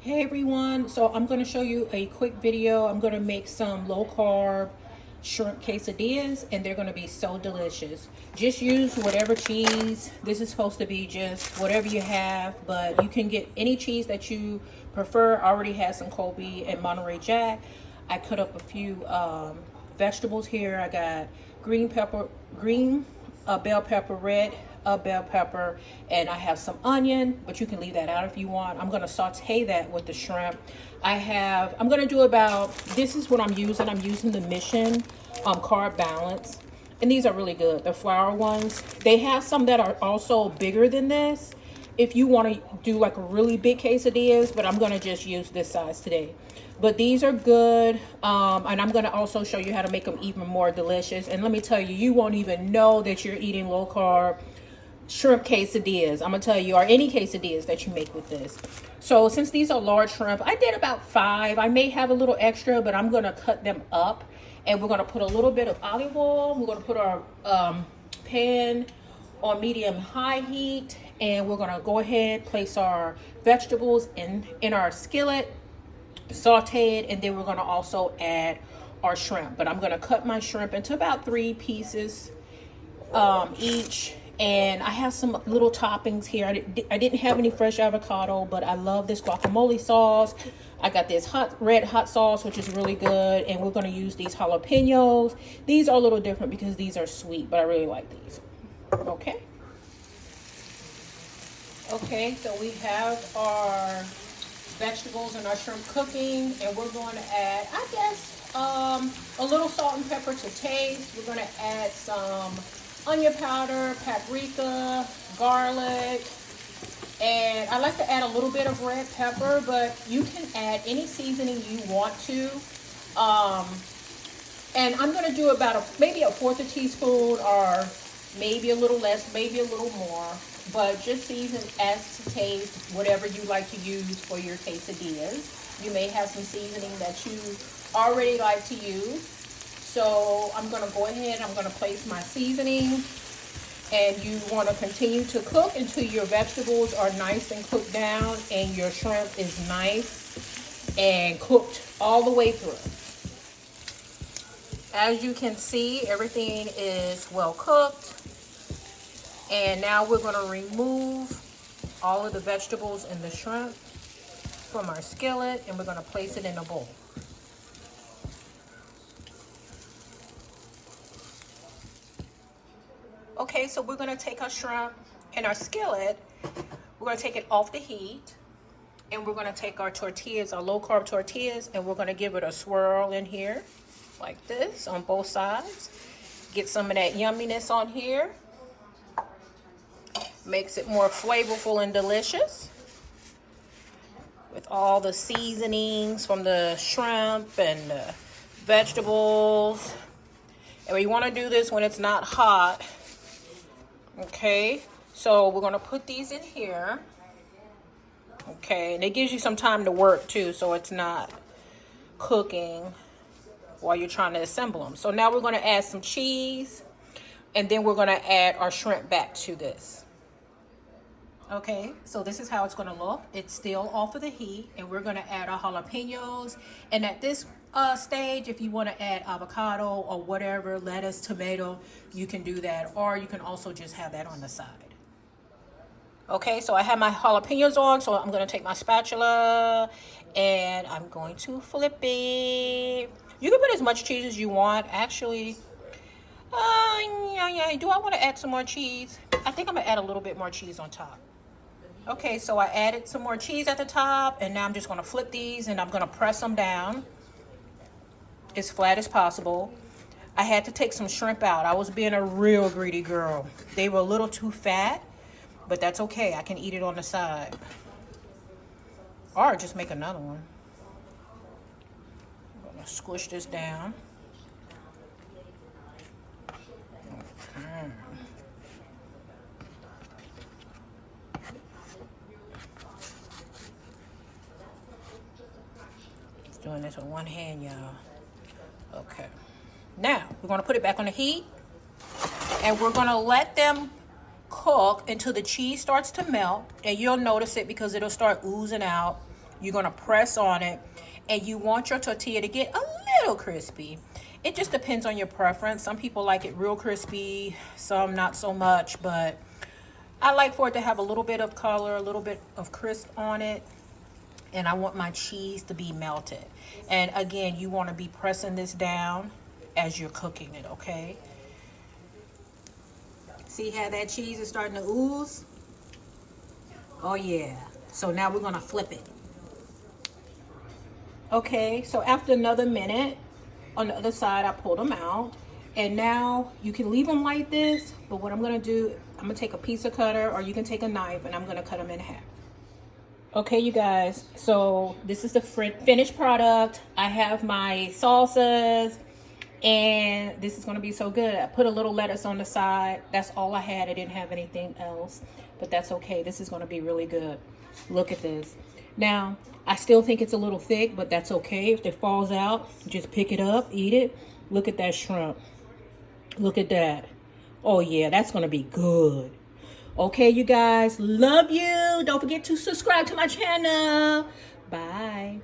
Hey everyone, so I'm going to show you a quick video. I'm going to make some low carb shrimp quesadillas and they're going to be so delicious. Just use whatever cheese. This is supposed to be just whatever you have, but you can get any cheese that you prefer. I already had some Colby and Monterey Jack. I cut up a few vegetables here. I got green bell pepper, red bell pepper, and I have some onion, but you can leave that out if you want. I'm going to saute that with the shrimp. I'm going to do about, this is what I'm using the Mission Carb Balance, and these are really good, the flour ones. They have some that are also bigger than this if you want to do like a really big quesadillas, but I'm going to just use this size today. But these are good, and I'm going to also show you how to make them even more delicious. And let me tell you, you won't even know that you're eating low carb shrimp quesadillas. I'm gonna tell you, or any quesadillas that you make with this. So since these are large shrimp, I did about 5. I may have a little extra, but I'm gonna cut them up, and we're gonna put a little bit of olive oil. We're gonna put our pan on medium-high heat, and we're gonna go ahead, place our vegetables in our skillet, saute it, and then we're gonna also add our shrimp. But I'm gonna cut my shrimp into about 3 pieces each. And I have some little toppings here. I didn't have any fresh avocado, but I love this guacamole sauce. I got this red hot sauce, which is really good. And we're going to use these jalapenos. These are a little different because these are sweet, but I really like these. Okay. Okay, so we have our vegetables and our shrimp cooking. And we're going to add, I guess, a little salt and pepper to taste. We're going to add some onion powder, paprika, garlic, and I like to add a little bit of red pepper, but you can add any seasoning you want to. And I'm going to do about maybe a 1/4 teaspoon, or maybe a little less, maybe a little more, but just season as to taste, whatever you like to use for your quesadillas. You may have some seasoning that you already like to use. So I'm going to go ahead, I'm going to place my seasoning, and you want to continue to cook until your vegetables are nice and cooked down and your shrimp is nice and cooked all the way through. As you can see, everything is well cooked, and now we're going to remove all of the vegetables and the shrimp from our skillet, and we're going to place it in a bowl. Okay, so we're going to take our shrimp and our skillet, we're going to take it off the heat, and we're going to take our tortillas, our low carb tortillas, and we're going to give it a swirl in here like this on both sides. Get some of that yumminess on here. Makes it more flavorful and delicious with all the seasonings from the shrimp and the vegetables. And we want to do this when it's not hot. Okay, so we're going to put these in here. Okay, and it gives you some time to work too, so it's not cooking while you're trying to assemble them. So now we're going to add some cheese, and then we're going to add our shrimp back to this. Okay, so this is how it's going to look. It's still off of the heat, and we're going to add our jalapenos. And at this stage, if you want to add avocado or whatever, lettuce, tomato, you can do that, or you can also just have that on the side. Okay, so I have my jalapenos on, so I'm going to take my spatula and I'm going to flip it. You can put as much cheese as you want. Actually, do I want to add some more cheese? I think I'm going to add a little bit more cheese on top. Okay, so I added some more cheese at the top, and now I'm just going to flip these, and I'm going to press them down as flat as possible. I had to take some shrimp out. I was being a real greedy girl. They were a little too fat, but that's okay. I can eat it on the side. Or just make another one. I'm going to squish this down. Okay. Just doing this with one hand, y'all. Okay. Now, we're going to put it back on the heat, and we're going to let them cook until the cheese starts to melt, and you'll notice it because it'll start oozing out You're going to press on it, and you want your tortilla to get a little crispy. It just depends on your preference. Some people like it real crispy, some not so much, but I like for it to have a little bit of color, a little bit of crisp on it, and I want my cheese to be melted. And again, you want to be pressing this down as you're cooking it, okay? See how that cheese is starting to ooze? Oh yeah. So now we're going to flip it. Okay, so after another minute, on the other side, I pulled them out. And now you can leave them like this, but what I'm going to do, I'm going to take a pizza cutter, or you can take a knife, and I'm going to cut them in half. Okay, you guys, so this is the finished product. I have my salsas, and this is going to be so good. I put a little lettuce on the side. That's all I had. I didn't have anything else, but that's okay. This is going to be really good. Look at this. Now, I still think it's a little thick, but that's okay. If it falls out, just pick it up, eat it. Look at that shrimp. Look at that. Oh yeah, that's going to be good. Okay, you guys, love you. Don't forget to subscribe to my channel. Bye.